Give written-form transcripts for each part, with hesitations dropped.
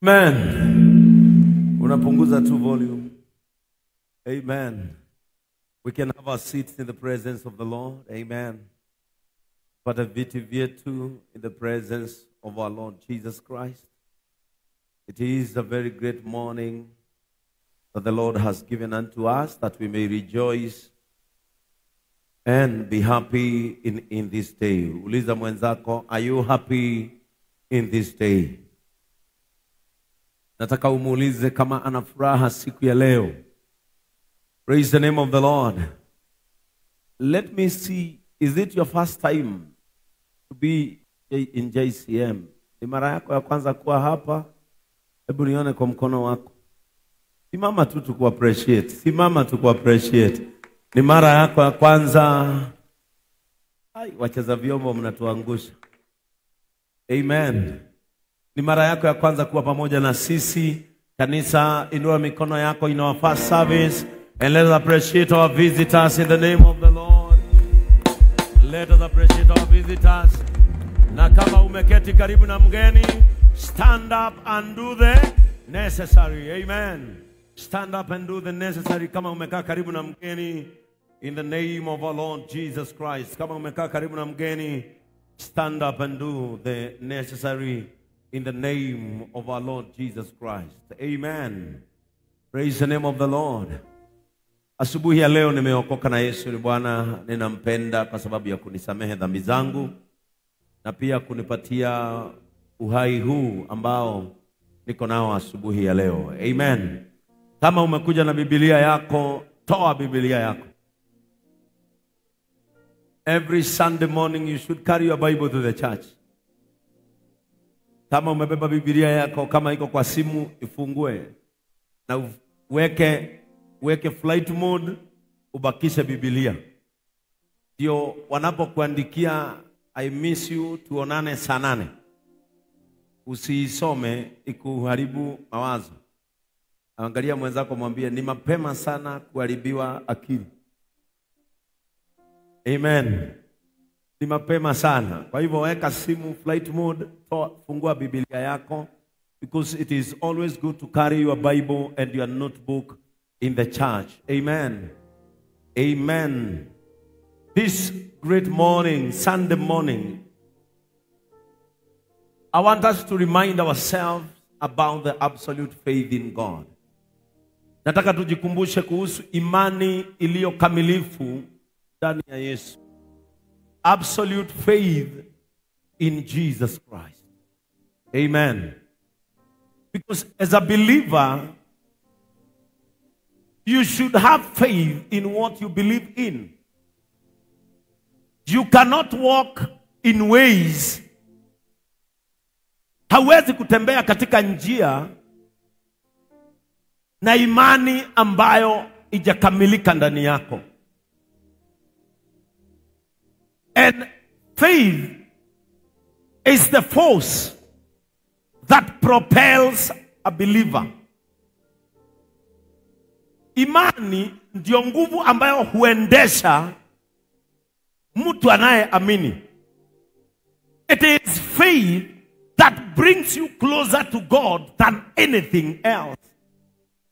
Amen. Unapunguza tu volume. Amen. We can have our seats in the presence of the Lord. Amen. Pata viti vyetu in the presence of our Lord Jesus Christ. It is a very great morning that the Lord has given unto us, that we may rejoice and be happy in this day. Uliza mwenzako, are you happy in this day? Nataka umuulize kama ana furaha siku ya leo. Praise the name of the Lord. Let me see, is it your first time to be in JCM? Ni mara yako ya kwanza kuwa hapa? Hebu nione kwa mkono wako. Simama tu tuku appreciate. Simama tuku appreciate. Ni mara yako ya kwanza. Ai, wacheza vyombo mnatuangusha. Amen. Ni mara yako ya kwanza kuwa pamoja na sisi. Kanisa, inua mikono yako in our first service. And let us appreciate our visitors in the name of the Lord. Let us appreciate our visitors. Na kama umeketi karibu na mgeni, stand up and do the necessary. Amen. Stand up and do the necessary. Kama umekaa karibu na mgeni, in the name of our Lord Jesus Christ. Kama umekaa karibu na mgeni, stand up and do the necessary in the name of our Lord Jesus Christ. Amen. Praise the name of the Lord. Asubuhi ya leo nimeokoka na Yesu ni Bwana. Ninampenda kwa sababu ya kunisamehe dhambi zangu na pia kunipatia uhai huu ambao niko nao asubuhi ya leo. Amen. Kama umekuja na Biblia yako, toa Biblia yako. Every Sunday morning you should carry your Bible to the church. Kama umebeba Biblia yako, kama iko kwa simu, ifungue na uweke flight mode, ubakishe Biblia. Ndio wanapokuandikia I miss you, tuonane saa 8. Usiisome ikuharibu mawazo. Angalia mwenzako, mwambie ni mapema sana kuharibiwa akili. Amen. Ni mapema sana. Kwa hivyo weka simu flight mode, fungua Biblia yako, because it is always good to carry your Bible and your notebook in the church. Amen. Amen. This great morning, Sunday morning, I want us to remind ourselves about the absolute faith in God. Nataka tujikumbushe kuhusu imani iliyo kamilifu ndani ya Yesu. Absolute faith in Jesus Christ. Amen. Because as a believer, you should have faith in what you believe in. You cannot walk in ways. Hawezi kutembea katika njia na imani ambayo ijakamilika ndani yako. And faith is the force that propels a believer. Imani ndio nguvu ambayo huendesha mtu anayeamini. It is faith that brings you closer to God than anything else.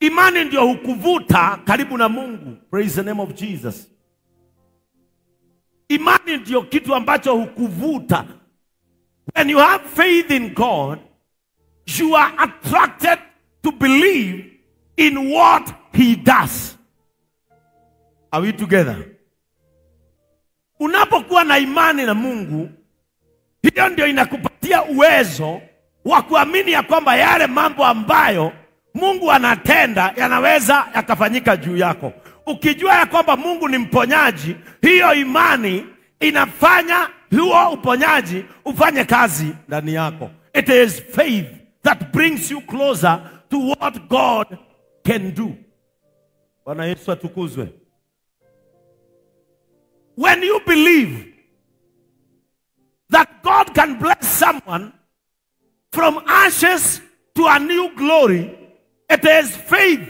Imani ndio hukuvuta karibu na Mungu. Praise the name of Jesus. Imani ndio kitu ambacho hukuvuta. When you have faith in God, you are attracted to believe in what He does. Are we together? Unapokuwa na imani na Mungu, hiyo ndio inakupatia uwezo wa kuamini ya kwamba yale mambo ambayo Mungu anatenda yanaweza yakafanyika juu yako. Ukijua ya kwamba Mungu ni mponyaji, hiyo imani inafanya huo uponyaji ufanye kazi ndani yako. It is faith that brings you closer to what God can do. Bwana Yesu atukuzwe. When you believe that God can bless someone from ashes to a new glory, it is faith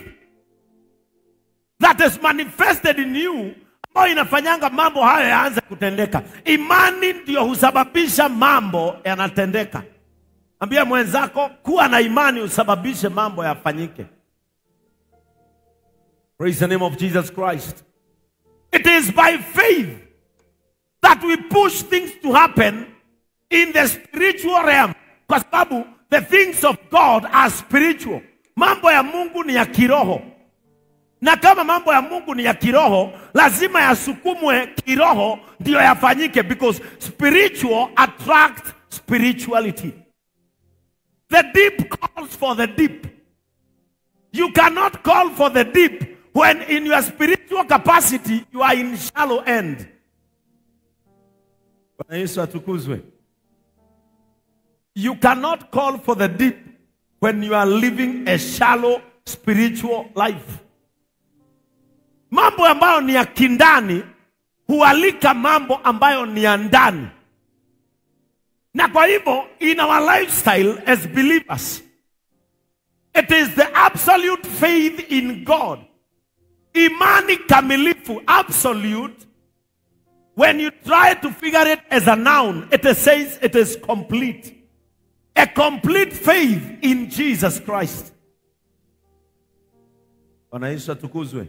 that is manifested in you ambayo inafanyanga mambo hayo yaanze kutendeka. Imani ndio husababisha mambo yanatendeka. Ambia mwenzako kuwa na imani usababishe mambo yafanyike. Praise the name of Jesus Christ. It is by faith that we push things to happen in the spiritual realm. Kwa sababu the things of God are spiritual. Mambo ya Mungu ni ya kiroho. Na kama mambo ya Mungu ni ya kiroho, lazima yasukumwe kiroho ndio yafanyike, because spiritual attracts spirituality. The deep calls for the deep. You cannot call for the deep when in your spiritual capacity you are in shallow end. Bwana Yesu atukuzwe. You cannot call for the deep when you are living a shallow spiritual life. Mambo ambayo ni ya kindani hualika mambo ambayo ni ya ndani. Na kwa hivyo, in our lifestyle as believers, it is the absolute faith in God. Imani kamilifu, absolute. When you try to figure it as a noun, it says it is complete. A complete faith in Jesus Christ. Bwana Yesu atukuzwe.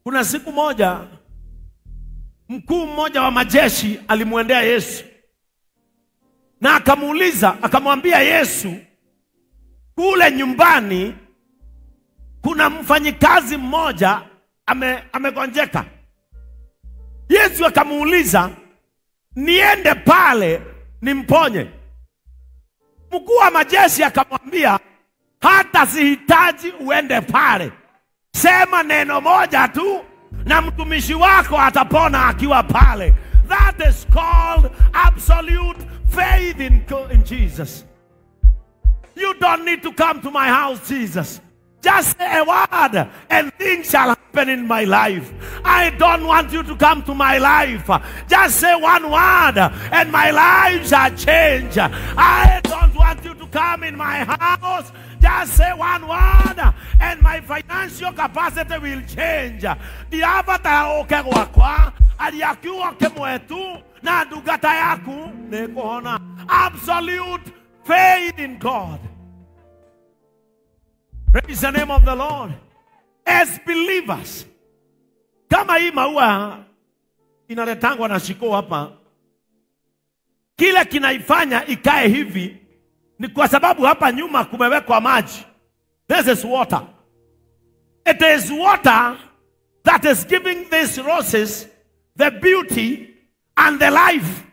Kuna siku moja, mkuu mmoja wa majeshi alimwendea Yesu. Na akamuuliza, akamwambia Yesu, kule nyumbani kuna mfanyikazi mmoja amegonjeka. Yesu akamuuliza, niende pale nimponye? Mkuu wa majeshi akamwambia, hata sihitaji uende pale. Sema neno moja tu na mtumishi wako atapona akiwa pale. That is called absolute faith in Jesus. You don't need to come to my house, Jesus. Just say a word and things shall happen in my life. I don't want you to come to my life. Just say one word and my life shall change. I don't want you to come in my house. Just say one word and my financial capacity will change. Diavata oke wakwa aliakiwa kemwetu na dugata yaku nekohona. Absolute faith in God. Praise the name of the Lord. As believers, kama hii maua inaletangwa na shiko hapa, kile kinaifanya ikae hivi ni kwa sababu hapa nyuma kumewekwa maji. This is water. It is water that is giving these roses the beauty and the life.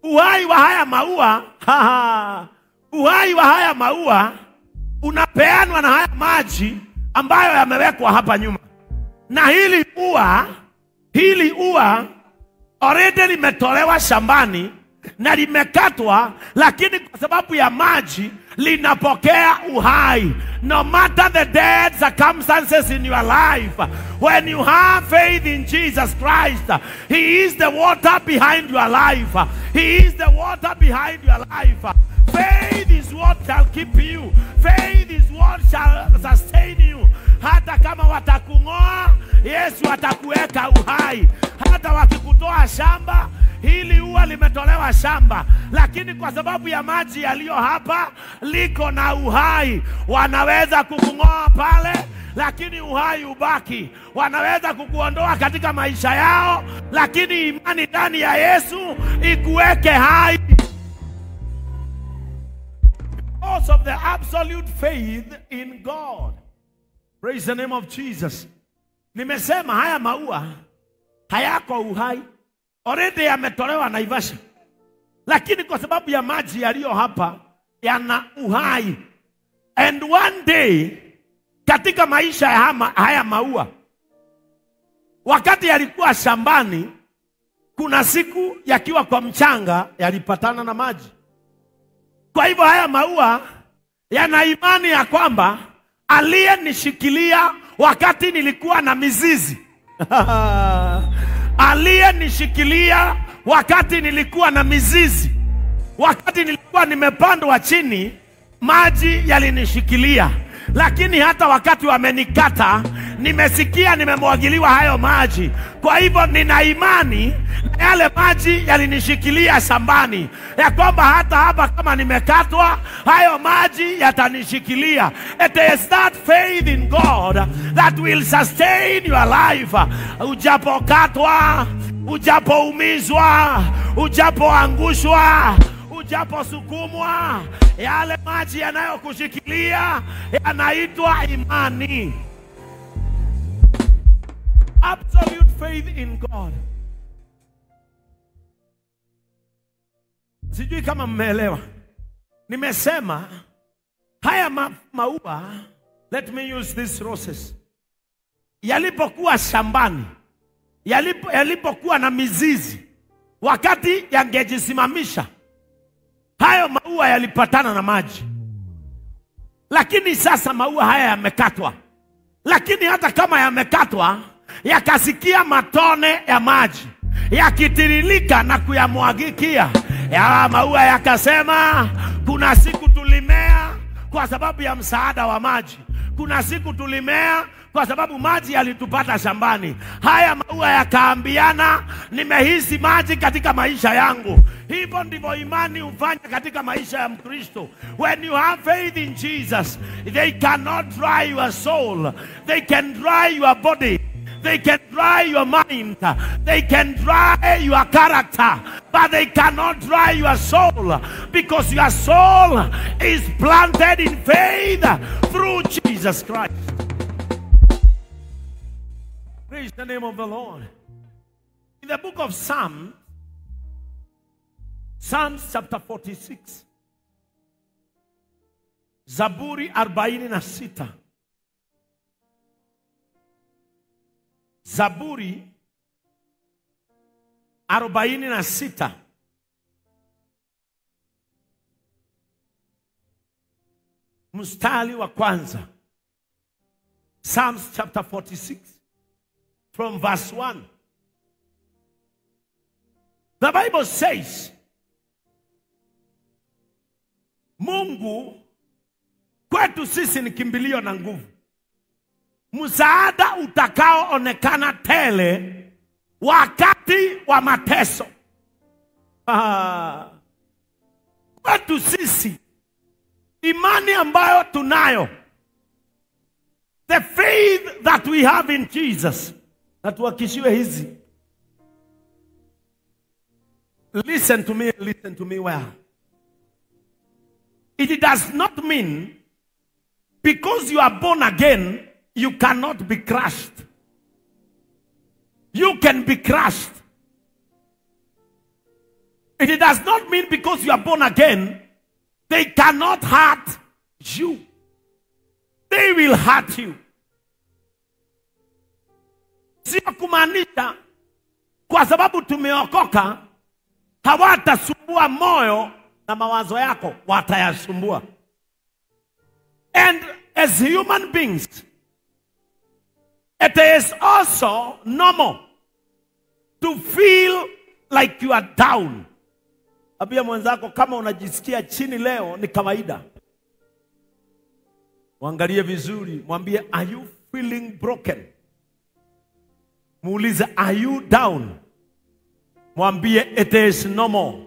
Uhai wa haya maua, uhai wa haya maua unapeanwa na haya maji ambayo yamewekwa hapa nyuma. Na hili ua already limetolewa shambani na limekatwa, lakini kwa sababu ya maji linapokea uhai. No matter the dead circumstances in your life, when you have faith in Jesus Christ, He is the water behind your life. He is the water behind your life. Faith is what shall keep you. Faith is what shall sustain you. Hata kama watakung'oa, Yesu atakuweka uhai. Hata wakikutoa shamba, hili ua limetolewa shamba, lakini kwa sababu ya maji yaliyo hapa liko na uhai. Wanaweza kukung'oa pale, lakini uhai ubaki. Wanaweza kukuondoa katika maisha yao, lakini imani ndani ya Yesu ikuweke hai. Because of the absolute faith in God. Praise the name of Jesus. Nimesema haya maua hayako uhai, already yametolewa Naivasha, lakini kwa sababu ya maji yaliyo hapa yana uhai. And one day katika maisha ya haya maua, wakati yalikuwa shambani, kuna siku yakiwa kwa mchanga yalipatana na maji. Kwa hivyo haya maua yana imani ya kwamba aliyenishikilia wakati nilikuwa na mizizi aliyenishikilia wakati nilikuwa na mizizi, wakati nilikuwa nimepandwa chini, maji yalinishikilia. Lakini hata wakati wamenikata, nimesikia nimemwagiliwa hayo maji. Kwa hivyo nina imani Yale maji yalinishikilia shambani, ya kwamba hata hapa kama nimekatwa, hayo maji yatanishikilia. It is that faith in God that will sustain your life. Ujapokatwa, ujapoumizwa, ujapoangushwa, ujaposukumwa, yale maji yanayokushikilia yanaitwa imani. Absolute faith in God. Sijui kama mmeelewa. Nimesema haya maua, let me use this roses, yalipokuwa shambani, yalipokuwa na mizizi, wakati yangejisimamisha, hayo maua yalipatana na maji. Lakini sasa maua haya yamekatwa. Lakini hata kama yamekatwa, yakasikia matone ya maji yakitiririka na kuyamwagikia, ya maua yakasema, kuna siku tulimea kwa sababu ya msaada wa maji. Kuna siku tulimea kwa sababu maji yalitupata shambani. Haya maua yakaambiana, nimehisi maji katika maisha yangu. Hivyo ndivyo imani hufanya katika maisha ya Mkristo. When you have faith in Jesus, they cannot dry your soul. They can dry your body. They can dry your mind. They can dry your character. But they cannot dry your soul, because your soul is planted in faith through Jesus Christ. Praise the name of the Lord. In the book of Psalms chapter 46, Zaburi 46. Zaburi 46. Mstari wa kwanza. Psalms chapter 46 from verse 1. The Bible says, Mungu kwetu sisi ni kimbilio na nguvu, msaada utakaoonekana tele wakati wa mateso. Kwetu sisi, imani ambayo tunayo, the faith that we have in Jesus, na tuwakishiwe hizi. Listen to me well. It does not mean because you are born again, you cannot be crushed. You can be crushed. It does not mean because you are born again, they cannot hurt you. They will hurt you. Sio kumaanisha kwa sababu tumeokoka hawatasumbua moyo na mawazo yako, watayasumbua. And as human beings, it is also normal to feel like you are down. Abia mwenzako, kama unajisikia chini leo ni kawaida. Mwangalie vizuri, mwambie, are you feeling broken? Muulize, are you down? Mwambie, it is normal.